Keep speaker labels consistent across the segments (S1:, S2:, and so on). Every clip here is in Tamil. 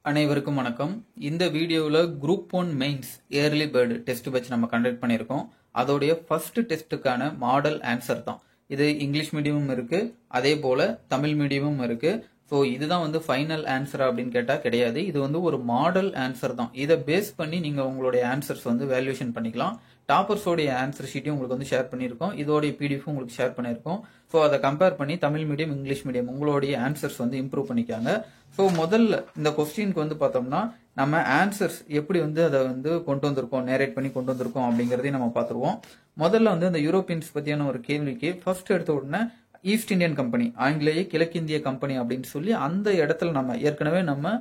S1: அனைவருக்கும் வணக்கம். இந்த வீடியோவில் group 1 mains early bird test வச்சு நம்ம கண்டக்ட் பண்ணியிருக்கோம். அதோடைய ஃபர்ஸ்ட் டெஸ்ட்டுக்கான மாடல் ஆன்சர் தான் இது. இங்கிலீஷ் மீடியமும் இருக்கு, அதே போல தமிழ் மீடியமும் இருக்கு. ஸோ இதுதான் வந்து ஃபைனல் ஆன்சர் அப்படின்னு கேட்டால் கிடையாது. இது வந்து ஒரு மாடல் ஆன்சர் தான். இதை பேஸ் பண்ணி நீங்கள் உங்களுடைய ஆன்சர்ஸ் வந்து வேல்யூஷன் பண்ணிக்கலாம். டாப்பர்ஸோடைய ஆன்சர் ஷீட்டையும் உங்களுக்கு வந்து ஷேர் பண்ணியிருக்கோம். இதோடைய பிடிஎஃப் உங்களுக்கு ஷேர் பண்ணியிருக்கோம். ஸோ அதை கம்பேர் பண்ணி தமிழ் மீடியம் இங்கிலீஷ் மீடியம் உங்களுடைய ஆன்சர்ஸ் வந்து இம்ப்ரூவ் பண்ணிக்காங்க. ஸோ முதல்ல இந்த கொஸ்டினுக்கு வந்து பார்த்தோம்னா நம்ம ஆன்சர்ஸ் எப்படி வந்து அதை வந்து கொண்டு வந்திருக்கோம், நேரேட் பண்ணி கொண்டு வந்திருக்கோம் அப்படிங்கிறதையும் நம்ம பார்த்துருவோம். முதல்ல வந்து இந்த யூரோப்பியன்ஸ் பற்றியான ஒரு கேள்விக்கு ஃபர்ஸ்ட் எடுத்த உடனே ஈஸ்ட் இந்தியன் கம்பெனி, ஆங்கிலேய கிழக்கிந்திய கம்பெனி அப்படின்னு சொல்லி அந்த இடத்துல நம்ம ஏற்கனவே நம்ம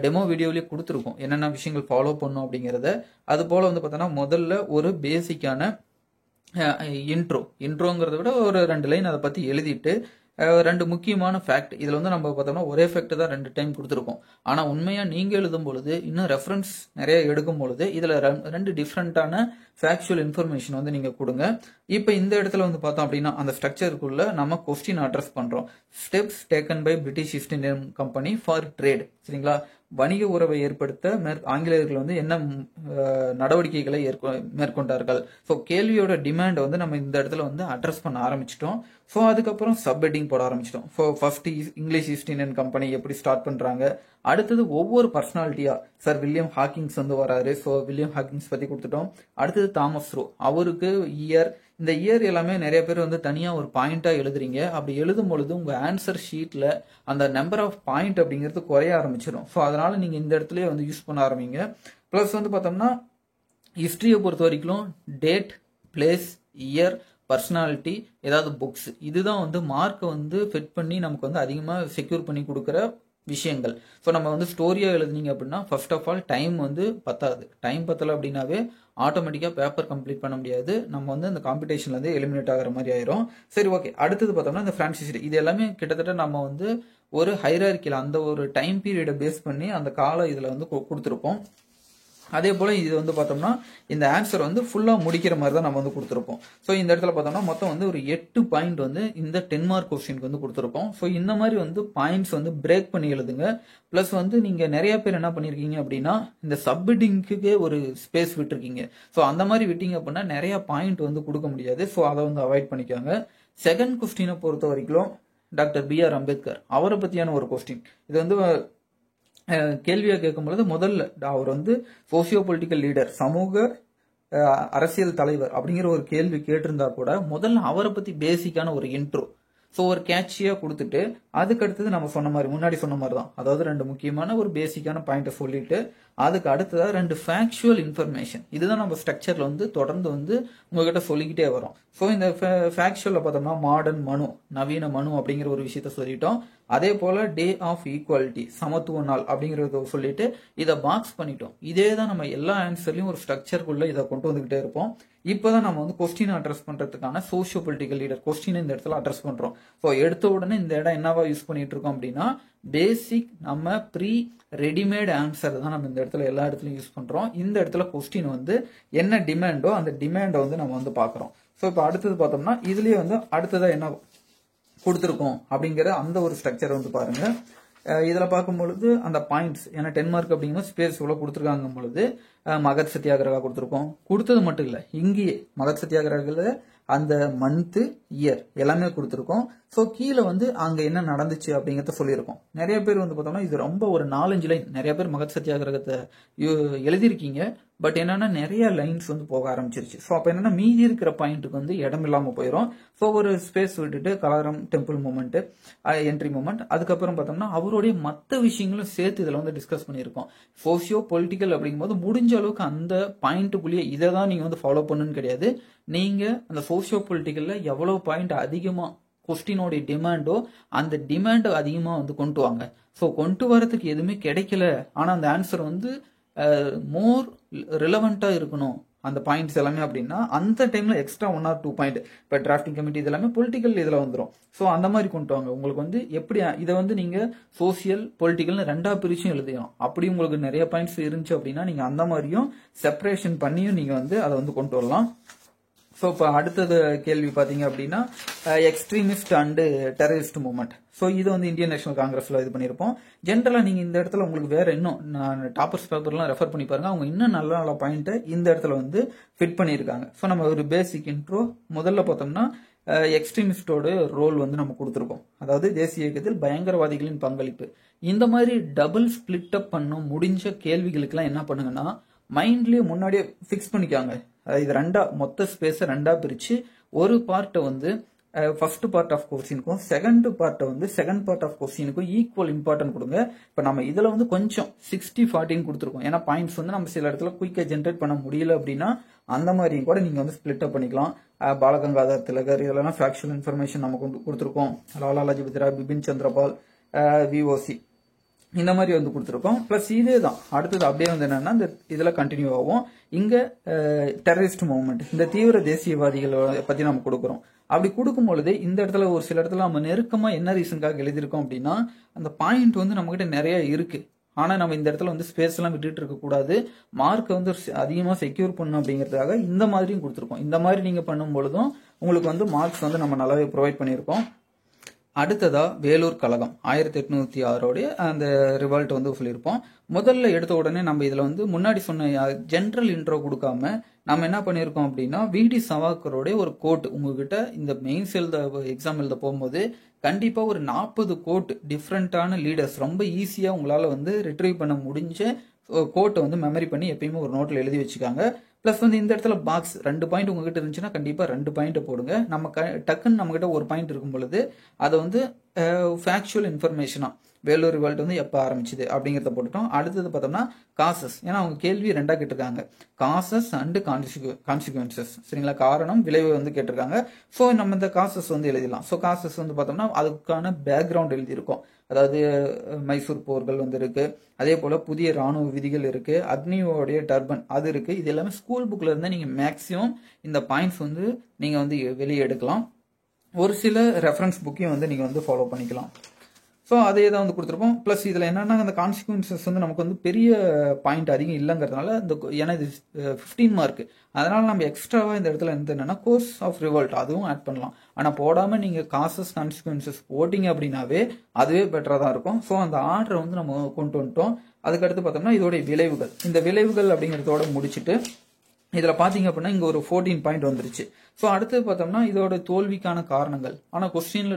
S1: டெமோ வீடியோலயே கொடுத்துருக்கோம் என்னென்ன விஷயங்கள் ஃபாலோ பண்ணும் அப்படிங்கிறத. அது போல வந்து பார்த்தோன்னா முதல்ல ஒரு பேசிக்கான இன்ட்ரோங்கிறத விட ஒரு 2 லைன் அதை பற்றி எழுதிட்டு 2 முக்கியமான ஃபேக்ட். இதில் வந்து நம்ம பார்த்தோம்னா ஒரே ஃபேக்ட் தான் 2 டைம் கொடுத்துருக்கோம். ஆனால் உண்மையாக நீங்கள் எழுதும் பொழுது இன்னும் ரெஃபரன்ஸ் நிறைய எடுக்கும் பொழுது இதில் 2 டிஃப்ரெண்ட்டான ஃபேக்சுவல் இன்ஃபர்மேஷன் வந்து நீங்கள் கொடுங்க. இப்போ இந்த இடத்துல வந்து பார்த்தோம் அப்படின்னா அந்த ஸ்ட்ரக்சருக்குள்ள நம்ம கொஸ்டின் அட்ரஸ் பண்ணுறோம். Steps taken by British East Indian company for trade. சரிங்களா? வணிக உறவை ஏற்படுத்த ஆங்கிலேயர்கள் வந்து என்ன நடவடிக்கைகளை மேற்கொண்டார்கள். ஸோ கேள்வியோட டிமாண்ட் வந்து நம்ம இந்த இடத்துல வந்து அட்ரஸ் பண்ண ஆரம்பிச்சிட்டோம். ஸோ அதுக்கப்புறம் சப்ஹெட்டிங் போட ஆரம்பிச்சிட்டோம். So first English East Indian company எப்படி ஸ்டார்ட் பண்றாங்க, அடுத்தது ஒவ்வொரு பர்சனாலிட்டியா சார் வில்லியம் ஹாக்கிங்ஸ் வந்து வராரு. ஸோ வில்லியம் ஹாக்கிங்ஸ் பத்தி கொடுத்துட்டோம். அடுத்தது தாமஸ் ரோ, அவருக்கு இயர், இந்த இயர் எல்லாமே நிறைய பேர் வந்து தனியாக ஒரு பாயிண்டா எழுதுறீங்க. அப்படி எழுதும் பொழுது உங்க ஆன்சர் ஷீட்ல அந்த நம்பர் ஆஃப் பாயிண்ட் அப்படிங்கிறது குறைய ஆரம்பிச்சிடும். ஸோ அதனால நீங்க இந்த இடத்துல வந்து யூஸ் பண்ண ஆரம்பிங்க. பிளஸ் வந்து பார்த்தோம்னா ஹிஸ்டரியை பொறுத்த வரைக்கும் டேட், பிளேஸ், இயர், பர்சனாலிட்டி, ஏதாவது புக்ஸ், இதுதான் வந்து மார்க்கை வந்து ஃபிட் பண்ணி நமக்கு வந்து அதிகமாக செக்யூர் பண்ணி கொடுக்குற விஷயங்கள். ஸோ நம்ம வந்து ஸ்டோரியாக எழுதுனீங்க அப்படின்னா ஃபர்ஸ்ட் ஆஃப் ஆல் டைம் வந்து பத்தாது. டைம் பத்தலை அப்படின்னாவே ஆட்டோமேட்டிக்காக பேப்பர் கம்ப்ளீட் பண்ண முடியாது. நம்ம வந்து அந்த காம்படிஷன்லேருந்து எலிமினேட் ஆகிற மாதிரி ஆயிரும். சரி, ஓகே. அடுத்தது பார்த்தோம்னா இந்த ஃப்ரான்சிஸ் இது எல்லாமே கிட்டத்தட்ட நம்ம வந்து ஒரு ஹைரார்க்கியில் அந்த ஒரு டைம் பீரியடை பேஸ் பண்ணி அந்த கால இதில் வந்து கொடுத்துருப்போம். அதே போல இது வந்து பார்த்தோம்னா இந்த ஆன்சர் வந்து ஃபுல்லா முடிக்கிற மாதிரி தான் நம்ம வந்து கொடுத்துருப்போம். ஸோ இந்த இடத்துல பார்த்தோம்னா மொத்தம் வந்து ஒரு 8 பாயிண்ட் வந்து இந்த 10 மார்க் கொஸ்டினுக்கு வந்து கொடுத்துருப்போம். ஸோ இந்த மாதிரி வந்து பாயிண்ட்ஸ் வந்து பிரேக் பண்ணி எழுதுங்க. பிளஸ் வந்து நீங்க நிறைய பேர் என்ன பண்ணிருக்கீங்க அப்படின்னா இந்த சப்மிட்டிங்க்கு ஒரு ஸ்பேஸ் விட்டுருக்கீங்க. ஸோ அந்த மாதிரி விட்டீங்க அப்படின்னா நிறைய பாயிண்ட் வந்து கொடுக்க முடியாது. ஸோ அதை வந்து அவாய்ட் பண்ணிக்கோங்க. செகண்ட் கொஸ்டினை பொறுத்த வரைக்கும் டாக்டர் B.R. அம்பேத்கர் அவரை பத்தியான ஒரு கொஸ்டின். இது வந்து கேள்வியா கேட்கும் பொழுது முதல்ல அவர் வந்து சோசியோ பொலிட்டிக்கல் லீடர், சமூக அரசியல் தலைவர் அப்படிங்கிற ஒரு கேள்வி கேட்டிருந்தா கூட முதல்ல அவரை பத்தி பேசிக்கான ஒரு இன்ட்ரோ, ஸோ ஒரு கேட்சியா கொடுத்துட்டு அதுக்கு அடுத்தது நம்ம சொன்ன மாதிரி முன்னாடி சொன்ன மாதிரி தான், அதாவது 2 முக்கியமான ஒரு பேசிக்கான பாயிண்ட்டை சொல்லிட்டு அதுக்கு அடுத்ததா 2 ஃபேக்சுவல் இன்ஃபர்மேஷன். இதுதான் நம்ம ஸ்ட்ரக்சர்ல வந்து தொடர்ந்து வந்து உங்ககிட்ட சொல்லிக்கிட்டே வரோம். ஸோ இந்த ஃபேக்சுவல்ல பார்த்தோம்னா மாடர்ன் மனு, நவீன மனு அப்படிங்கிற ஒரு விஷயத்த சொல்லிட்டோம். அதே போல டே ஆஃப் ஈக்குவாலிட்டி, சமத்துவ நாள் அப்படிங்கறத சொல்லிட்டு இதை பாக்ஸ் பண்ணிட்டோம். இதே தான் நம்ம எல்லா ஆன்சர்லயும் ஒரு ஸ்ட்ரக்சருக்குள்ள இதை கொண்டு வந்துகிட்டே இருப்போம். இப்போதான் நம்ம வந்து கொஸ்டின் அட்ரஸ் பண்றதுக்கான சோசியோ பொலிட்டிக்கல் லீடர் கொஸ்டின் இந்த இடத்துல அட்ரஸ் பண்றோம். ஸோ எடுத்த உடனே இந்த இடம் என்னவா யூஸ் பண்ணிட்டு இருக்கோம் அப்படின்னா பேசிக் நம்ம ப்ரீ ரெடிமேட் ஆன்சர் தான் நம்ம இந்த இடத்துல எல்லா இடத்துலயும் யூஸ் பண்றோம். இந்த இடத்துல கொஸ்டின் வந்து என்ன டிமாண்டோ அந்த டிமாண்டை வந்து நம்ம வந்து பாக்குறோம். ஸோ இப்போ அடுத்தது பார்த்தோம்னா இதுலயே வந்து அடுத்ததா என்ன கொடுத்துருக்கோம் அப்படிங்கிற அந்த ஒரு ஸ்ட்ரக்சர் வந்து பாருங்க. இதுல பார்க்கும் பொழுது அந்த பாயிண்ட்ஸ் ஏன்னா 10 மார்க் அப்படிங்கும்போது ஸ்பேஸ் இவ்வளவு கொடுத்துருக்காங்க பொழுது மகத் சத்தியாகிரகா கொடுத்துருக்கோம். கொடுத்தது மட்டும் இல்லை, இங்கேயே மகத் சத்தியாகிரகல அந்த மந்த், இயர் எல்லாமே கொடுத்துருக்கோம். ஸோ கீழே வந்து அங்க என்ன நடந்துச்சு அப்படிங்கிறத சொல்லியிருக்கோம். நிறைய பேர் வந்து பார்த்தோம்னா இது ரொம்ப ஒரு 4-5 லைன் நிறைய பேர் மகத் சத்தியாகிரகத்தை எழுதியிருக்கீங்க. பட் என்னன்னா நிறைய லைன்ஸ் வந்து போக ஆரம்பிச்சிருச்சு. ஸோ அப்போ என்னன்னா மீதி இருக்கிற பாயிண்ட்டுக்கு வந்து இடம் இல்லாமல் போயிடும். ஸோ ஒரு ஸ்பேஸ் விட்டுட்டு Kalaram temple moment, entry moment, அதுக்கப்புறம் பார்த்தோம்னா அவருடைய மற்ற விஷயங்களும் சேர்த்து இதில் வந்து டிஸ்கஸ் பண்ணியிருக்கோம். சோசியோ பொலிட்டிக்கல் அப்படிங்கும்போது முடிஞ்ச அளவுக்கு அந்த பாயிண்ட்டுக்குள்ளேயே இதை தான் நீங்க வந்து ஃபாலோ பண்ணுன்னு கிடையாது. நீங்க அந்த சோசியோ பொலிட்டிக்கல்ல எவ்வளவு பாயிண்ட் அதிகமா கொஸ்டினோடைய டிமாண்டோ அந்த டிமாண்ட் அதிகமா வந்து கொண்டு வாங்க. ஸோ கொண்டு வரதுக்கு எதுவுமே கிடைக்கல, ஆனா அந்த ஆன்சர் வந்து மோர் ரிலவெண்டா இருக்கணும் அந்த பாயிண்ட்ஸ் எல்லாமே அப்படின்னா அந்த டைம்ல எக்ஸ்ட்ரா 1 or 2 பாயிண்ட் இப்போ டிராஃப்டிங் கமிட்டி இது எல்லாமே பொலிட்டிக்கல் இதுல வந்துடும். ஸோ அந்த மாதிரி கொண்டு வாங்க. உங்களுக்கு வந்து எப்படி இதை வந்து நீங்க சோசியல் பொலிட்டிக்கல்னு 2ஆ பிரிச்சும் எழுதியும் அப்படி உங்களுக்கு நிறைய பாயிண்ட்ஸ் இருந்துச்சு அப்படின்னா நீங்க அந்த மாதிரியும் செப்பரேஷன் பண்ணியும் நீங்க வந்து அதை வந்து கொண்டு வரலாம். ஸோ இப்போ அடுத்தது கேள்வி பார்த்தீங்க அப்படின்னா extremist and terrorist movement. So இது வந்து இந்தியன் நேஷனல் காங்கிரஸ்ல இது பண்ணியிருப்போம். ஜென்ரலாக நீங்கள் இந்த இடத்துல உங்களுக்கு வேற இன்னும் நான் டாப்பர்ஸ் பேப்பர்லாம் ரெஃபர் பண்ணி பாருங்க, அவங்க இன்னும் நல்ல நல்ல பாயிண்ட்டை இந்த இடத்துல வந்து ஃபிட் பண்ணியிருக்காங்க. ஸோ நம்ம ஒரு பேசிக் இன்ட்ரோ முதல்ல பார்த்தோம்னா எக்ஸ்ட்ரீமிஸ்டோட ரோல் வந்து நம்ம கொடுத்துருக்கோம். அதாவது தேசிய இயக்கத்தில் பயங்கரவாதிகளின் பங்களிப்பு. இந்த மாதிரி டபுள் ஸ்பிளிட் அப் பண்ணும் முடிஞ்ச கேள்விகளுக்கெல்லாம் என்ன பண்ணுங்கன்னா மைண்ட்லயே முன்னாடியே ஃபிக்ஸ் பண்ணிக்காங்க. இது ரெண்டா மொத்த ஸ்பேஸை ரெண்டா பிரிச்சு ஒரு பார்ட்டை வந்து ஃபர்ஸ்ட் பார்ட் ஆஃப் கொஸ்டினுக்கும் செகண்ட் பார்ட்டை வந்து செகண்ட் பார்ட் ஆஃப் கொஸ்டினுக்கும் ஈக்குவல் இம்பார்ட்டன்ட் கொடுங்க. இப்போ நம்ம இதுல வந்து கொஞ்சம் 60-40 கொடுத்துருக்கோம். ஏன்னா பாயிண்ட்ஸ் வந்து நம்ம சில இடத்துல குயிக்கா ஜென்ரேட் பண்ண முடியல அப்படின்னா அந்த மாதிரியும் கூட நீங்க வந்து ஸ்பிளிட் அப் பண்ணிக்கலாம். பாலகங்காதர் திலகர் இதெல்லாம் ஃபேக்சுவல் இன்ஃபர்மேஷன் நம்ம கொடுத்துருக்கோம். லாலா லஜபதி ராய், பிபின் சந்திரபால், விஓசி இந்த மாதிரி வந்து கொடுத்துருக்கோம். பிளஸ் இதே தான் அடுத்தது அப்படியே வந்து என்னன்னா இந்த இதுல கண்டினியூ ஆகும். இங்க டெரரிஸ்ட் மூவ்மெண்ட், இந்த தீவிர தேசியவாதிகளை பத்தி நம்ம கொடுக்குறோம். அப்படி கொடுக்கும் பொழுது இந்த இடத்துல ஒரு சில இடத்துல நம்ம நெருக்கமா என்ன ரீசனுக்காக எழுதியிருக்கோம் அப்படின்னா அந்த பாயிண்ட் வந்து நம்ம கிட்ட நிறைய இருக்கு. ஆனா நம்ம இந்த இடத்துல வந்து ஸ்பேஸ் எல்லாம் விட்டுட்டு இருக்க கூடாது, மார்க்கை வந்து அதிகமா செக்யூர் பண்ணணும் அப்படிங்கிறதுக்காக இந்த மாதிரியும் கொடுத்துருக்கோம். இந்த மாதிரி நீங்க பண்ணும் பொழுதும் உங்களுக்கு வந்து மார்க்ஸ் வந்து நம்ம நல்லாவே ப்ரொவைட் பண்ணியிருக்கோம். அடுத்ததா வேலூர் கழகம் 1806 அந்த ரிவால்ட் வந்து சொல்லியிருப்போம். முதல்ல எடுத்த உடனே நம்ம இதுல வந்து முன்னாடி சொன்ன ஜென்ரல் இன்ட்ரோ கொடுக்காம நம்ம என்ன பண்ணியிருக்கோம் அப்படின்னா விடி சவாக்கரோடைய ஒரு கோட் உங்ககிட்ட இந்த மெயின்ஸ் எக்ஸாம் எழுத போகும்போது கண்டிப்பா ஒரு 40 கோட் டிஃப்ரெண்டான லீடர்ஸ் ரொம்ப ஈஸியா உங்களால வந்து ரிட்ரீவ் பண்ண முடிஞ்ச கோட்டை வந்து மெமரி பண்ணி எப்பயுமே ஒரு நோட்ல எழுதி வச்சுக்காங்க. பிளஸ் வந்து இந்த இடத்துல பாக்ஸ் 2 பாயிண்ட் உங்ககிட்ட இருந்துச்சுன்னா கண்டிப்பா 2 பாயிண்ட் போடுங்க. நம்ம டக்குன்னு நம்ம கிட்ட ஒரு பாயிண்ட் இருக்கும் பொழுது அதை வந்து ஃபேக்சுவல் இன்ஃபர்மேஷனா வேலூர் ரிவால்ட் வந்து எப்போ ஆரம்பிச்சுது அப்படிங்கிறத போட்டுட்டோம். அடுத்தது பார்த்தோம்னா காசஸ், ஏன்னா அவங்க கேள்வி ரெண்டா கேட்டிருக்காங்க, காசஸ் அண்ட் கான்சிக்வன்சஸ். சரிங்களா, காரணம் விளைவு வந்து கேட்டிருக்காங்க. ஸோ நம்ம இந்த காசஸ் வந்து எழுதிடலாம். ஸோ காசஸ் வந்து பார்த்தோம்னா அதுக்கான பேக்ரவுண்ட் எழுதியிருக்கோம். அதாவது மைசூர் போர்கள் வந்து இருக்கு, அதே போல புதிய ராணுவ விதிகள் இருக்கு, அக்னியோடைய டர்பன் அது இருக்கு. இது எல்லாமே ஸ்கூல் புக்ல இருந்தா நீங்க மேக்சிமம் இந்த பாயிண்ட்ஸ் வந்து நீங்க வந்து வெளியே எடுக்கலாம். ஒரு சில ரெஃபரன்ஸ் புக்கையும் வந்து நீங்க வந்து ஃபாலோ பண்ணிக்கலாம். ஸோ அதே தான் வந்து கொடுத்துருப்போம். ப்ளஸ் இதில் என்னன்னா அந்த கான்சிக்வன்சஸ் வந்து நமக்கு வந்து பெரிய பாயிண்ட் அதிகம் இல்லைங்கிறதுனால இந்த ஏன்னா இது 15 மார்க், அதனால நம்ம எக்ஸ்ட்ராவா இந்த இடத்துல என்னன்னா கோர்ஸ் ஆஃப் ரிவால்ட் அதுவும் ஆட் பண்ணலாம். ஆனால் போடாமல் நீங்கள் காசஸ் கான்சிக்வன்சஸ் போட்டிங்க அப்படின்னாவே அதுவே பெட்டராக தான் இருக்கும். ஸோ அந்த ஆர்டரை வந்து நம்ம கொண்டு வந்துட்டோம். அதுக்கடுத்து பார்த்தோம்னா இதோடைய விளைவுகள், இந்த விளைவுகள் அப்படிங்கிறதோட முடிச்சுட்டு இதில் பார்த்தீங்க அப்படின்னா இங்கே ஒரு 14 பாயிண்ட் வந்துருச்சு. ஸோ அடுத்தது பார்த்தோம்னா இதோட தோல்விக்கான காரணங்கள். ஆனால் கொஸ்டின்ல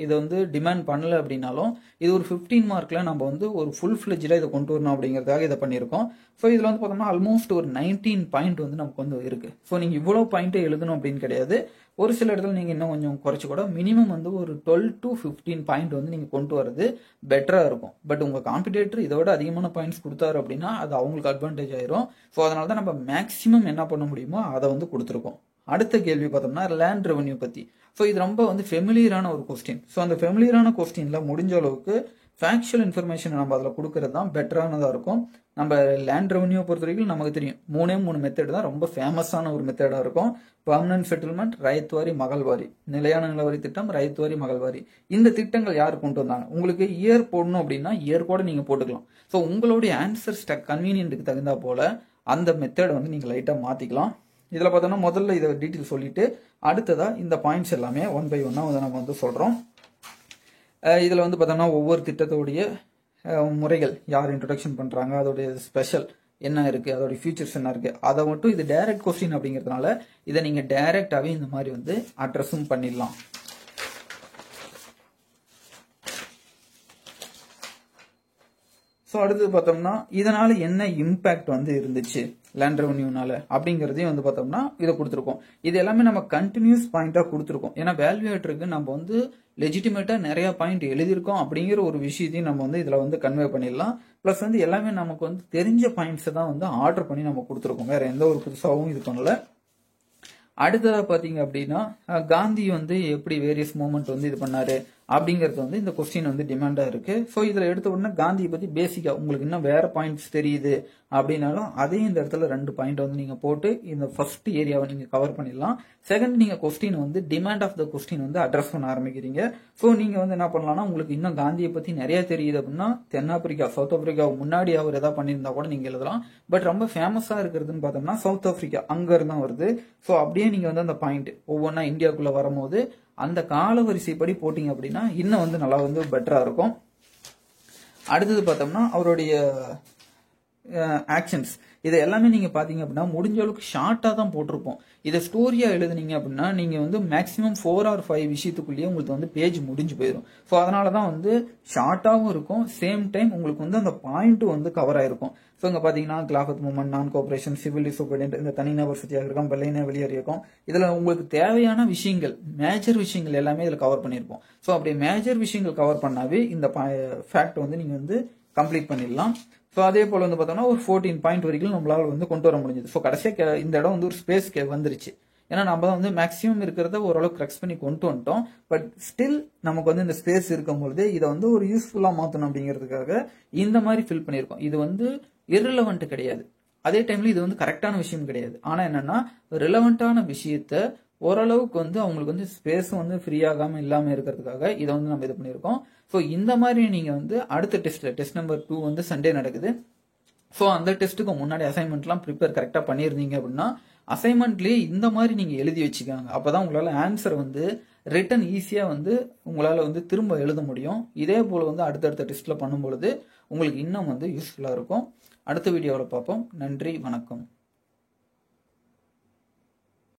S1: இதை வந்து டிமாண்ட் பண்ணல அப்படின்னாலும் இது ஒரு 15 மார்க்ல நம்ம வந்து ஒரு ஃபுல் ஃபிளெஜ்ல இதை கொண்டு வரணும் அப்படிங்கிறதுக்காக இதை பண்ணியிருக்கோம். ஸோ இதில் வந்து பார்த்தோம்னா ஆல்மோஸ்ட் ஒரு 19 பாயிண்ட் வந்து நமக்கு வந்து இருக்கு. ஸோ நீங்கள் இவ்வளோ பாயிண்ட்டை எழுதணும் அப்படின்னு கிடையாது. ஒரு சில இடத்துல நீங்கள் இன்னும் கொஞ்சம் குறைச்சி கூட மினிமம் வந்து ஒரு 12 to 15 பாயிண்ட் வந்து நீங்கள் கொண்டு வரது பெட்டராக இருக்கும். பட் உங்கள் காம்படிட்டர் இதோட அதிகமான பாயிண்ட்ஸ் கொடுத்தாரு அப்படின்னா அது அவங்களுக்கு அட்வான்டேஜ் ஆயிரும். ஸோ அதனால தான் நம்ம மேக்ஸிமம் என்ன பண்ண முடியுமோ அதை வந்து கொடுத்துருக்கோம். அடுத்த கேள்வி பார்த்தோம்னா லேண்ட் ரெவன்யூ பற்றி. ஸோ இது ரொம்ப வந்து ஃபெமிலியரான ஒரு கொஸ்டின். ஸோ அந்த ஃபெமிலியரான கொஸ்டின்ல முடிஞ்ச அளவுக்கு ஃபேக்சுவல் இன்ஃபர்மேஷன் நம்ம அதில் கொடுக்கறது தான் பெட்டரானதாக இருக்கும். நம்ம லேண்ட் ரெவன்யூ பொறுத்த வரைக்கும் நமக்கு தெரியும் 3 மெத்தட் தான் ரொம்ப ஃபேமஸான ஒரு மெத்தடாக இருக்கும். பர்மனன்ட் செட்டில்மெண்ட், ரைத்வாரி, மகள்வாரி, நிலையான நிலவரி திட்டம், ரைத்வாரி, மகள்வாரி. இந்த திட்டங்கள் யார் கொண்டு வந்தாங்க? உங்களுக்கு இயர் போடணும் அப்படின்னா இயர் கூட நீங்கள் போட்டுக்கலாம். ஸோ உங்களுடைய ஆன்சர் கன்வீனியன்ட்டுக்கு தகுந்தா போல அந்த மெத்தடை வந்து நீங்கள் லைட்டாக மாற்றிக்கலாம். இதில் பார்த்தோம்னா முதல்ல இதை டீட்டெயில் சொல்லிட்டு அடுத்ததா இந்த பாயிண்ட்ஸ் எல்லாமே 1 by 1 வந்து நம்ம வந்து சொல்கிறோம். இதில் வந்து பார்த்தோம்னா ஒவ்வொரு திட்டத்தோடைய முறைகள் யார் இன்ட்ரொடக்ஷன் பண்ணுறாங்க, அதோடைய ஸ்பெஷல் என்ன இருக்குது, அதோடைய ஃபீச்சர்ஸ் என்ன இருக்குது, அதை மட்டும் இது டைரக்ட் கொஸ்டின் அப்படிங்கிறதுனால இதை நீங்கள் டைரக்டாகவே இந்த மாதிரி வந்து அட்ரஸும் பண்ணிடலாம். ஸோ அடுத்தது பார்த்தோம்னா இதனால என்ன இம்பாக்ட் வந்து இருந்துச்சு லேண்ட் ரெவன்யூனால அப்படிங்கிறதையும் வந்து பார்த்தோம்னா இதை கொடுத்துருக்கோம். இது எல்லாமே நம்ம கண்டினியூஸ் பாயிண்டா கொடுத்துருக்கோம். ஏன்னா வேல்யூவேட்டருக்கு நம்ம வந்து லெஜிட்டிமேட்டா நிறைய பாயிண்ட் எழுதியிருக்கோம் அப்படிங்கிற ஒரு விஷயத்தையும் நம்ம வந்து இதுல வந்து கன்வே பண்ணிடலாம். பிளஸ் வந்து எல்லாமே நமக்கு வந்து தெரிஞ்ச பாயிண்ட்ஸை தான் வந்து ஆர்டர் பண்ணி நம்ம கொடுத்துருக்கோம். வேற எந்த ஒரு புதுசாகவும் இது பண்ணல. அடுத்ததா பாத்தீங்க அப்படின்னா காந்தி வந்து எப்படி வேரியஸ் மூவ்மெண்ட் வந்து இது பண்ணாரு, அப்படிங்கிறது வந்து இந்த கொஸ்டின் வந்து டிமாண்டா இருக்கு. ஸோ இதுல எடுத்த உடனே காந்தியை பத்தி பேசிக்கா உங்களுக்கு இன்னும் வேற பாயிண்ட்ஸ் தெரியுது அப்படின்னாலும் அதையும் இந்த இடத்துல 2 பாயிண்ட் வந்து நீங்க போட்டு இந்த ஃபர்ஸ்ட் ஏரியாவை நீங்க கவர் பண்ணிடலாம். செகண்ட், நீங்க கொஸ்டின் வந்து டிமாண்ட் ஆஃப் த கொஸ்டின் வந்து அட்ரஸ் பண்ண ஆரம்பிக்கிறீங்க. ஸோ நீங்க வந்து என்ன பண்ணலாம்னா, உங்களுக்கு இன்னும் காந்தியை பத்தி நிறைய தெரியுது அப்படின்னா தென்னாப்பிரிக்கா, சவுத் ஆப்பிரிக்கா முன்னாடி அவர் ஏதாவது பண்ணியிருந்தா கூட நீங்க எழுதலாம். பட் ரொம்ப ஃபேமஸா இருக்கிறதுன்னு பார்த்தோம்னா சவுத் ஆப்பிரிக்கா, அங்க இருந்தா வருது. ஸோ அப்படியே நீங்க வந்து அந்த பாயிண்ட் ஒவ்வொன்றா இந்தியாவுக்குள்ள வரும்போது அந்த கால வரிசைப்படி போட்டீங்க அப்படின்னா இன்னும் வந்து நல்லா வந்து பெட்டரா இருக்கும். அடுத்தது பார்த்தோம்னா அவருடைய ஆக்ஷன்ஸ், இதை எல்லாமே நீங்க பாத்தீங்க அப்படின்னா முடிஞ்ச அளவுக்கு ஷார்ட்டா தான் போட்டிருப்போம். இதை ஸ்டோரியா எழுதுனீங்க அப்படின்னா நீங்க வந்து மேக்ஸிமம் 4 or 5 விஷயத்துக்குள்ளேயே உங்களுக்கு வந்து பேஜ் முடிஞ்சு போயிடும். ஸோ அதனாலதான் வந்து ஷார்ட்டாவும் இருக்கும், சேம் டைம் உங்களுக்கு வந்து அந்த பாயிண்ட் வந்து கவர் ஆயிருக்கும். ஸோ இங்க பாத்தீங்கன்னா கிலாஃபத் மூவ்மெண்ட், நான் கோஆபரேஷன், சிவில் டிசோபீடியன்ட், இந்த தனிநபர் சத்தியாகிரகம், வெள்ளையின வெளியேறு இயக்கம், இதுல உங்களுக்கு தேவையான விஷயங்கள், மேஜர் விஷயங்கள் எல்லாமே இதுல கவர் பண்ணிருப்போம். ஸோ அப்படி மேஜர் விஷயங்கள் கவர் பண்ணாவே இந்த ஃபேக்ட் வந்து நீங்க வந்து கம்ப்ளீட் பண்ணிடலாம். ஸோ அதே போல வந்து பார்த்தோம்னா ஒரு 14 பாயிண்ட் வரைக்கும் நம்மளால வந்து கொண்டு வர முடிஞ்சது. ஸோ கடைசியாக இந்த இடம் வந்து ஒரு ஸ்பேஸ் வந்துருச்சு. ஏன்னா நம்ம தான் வந்து மேக்ஸிமம் இருக்கிறத ஓரளவுக்கு கரெக்ட் பண்ணி கொண்டு வந்துட்டோம். பட் ஸ்டில் நமக்கு வந்து இந்த ஸ்பேஸ் இருக்கும்பொழுது இதை வந்து ஒரு யூஸ்ஃபுல்லா மாற்றணும் அப்படிங்கிறதுக்காக இந்த மாதிரி ஃபில் பண்ணியிருக்கோம். இது வந்து irrelevant கிடையாது, அதே டைம்ல இது வந்து கரெக்டான விஷயம் கிடையாது. ஆனா என்னன்னா ரிலவெண்டான விஷயத்த ஓரளவுக்கு வந்து அவங்களுக்கு வந்து ஸ்பேஸ் வந்து ஃப்ரீ ஆகாம இல்லாம இருக்கிறதுக்காக இதை வந்து நம்ம இது பண்ணியிருக்கோம். ஸோ இந்த மாதிரி நீங்க வந்து அடுத்த டெஸ்ட் நம்பர் 2 வந்து சண்டே நடக்குது. ஸோ அந்த டெஸ்ட்டுக்கு முன்னாடி அசைன்மெண்ட்லாம் ப்ரிப்பேர் கரெக்டாக பண்ணியிருந்தீங்க அப்படின்னா அசைன்மெண்ட்லேயே இந்த மாதிரி நீங்க எழுதி வச்சுக்காங்க. அப்பதான் உங்களால ஆன்சர் வந்து ரிட்டன் ஈஸியா வந்து உங்களால வந்து திரும்ப எழுத முடியும். இதே போல வந்து அடுத்தடுத்த டெஸ்ட்ல பண்ணும்பொழுது உங்களுக்கு இன்னும் வந்து யூஸ்ஃபுல்லா இருக்கும். அடுத்த வீடியோவில் பார்ப்போம். நன்றி, வணக்கம்.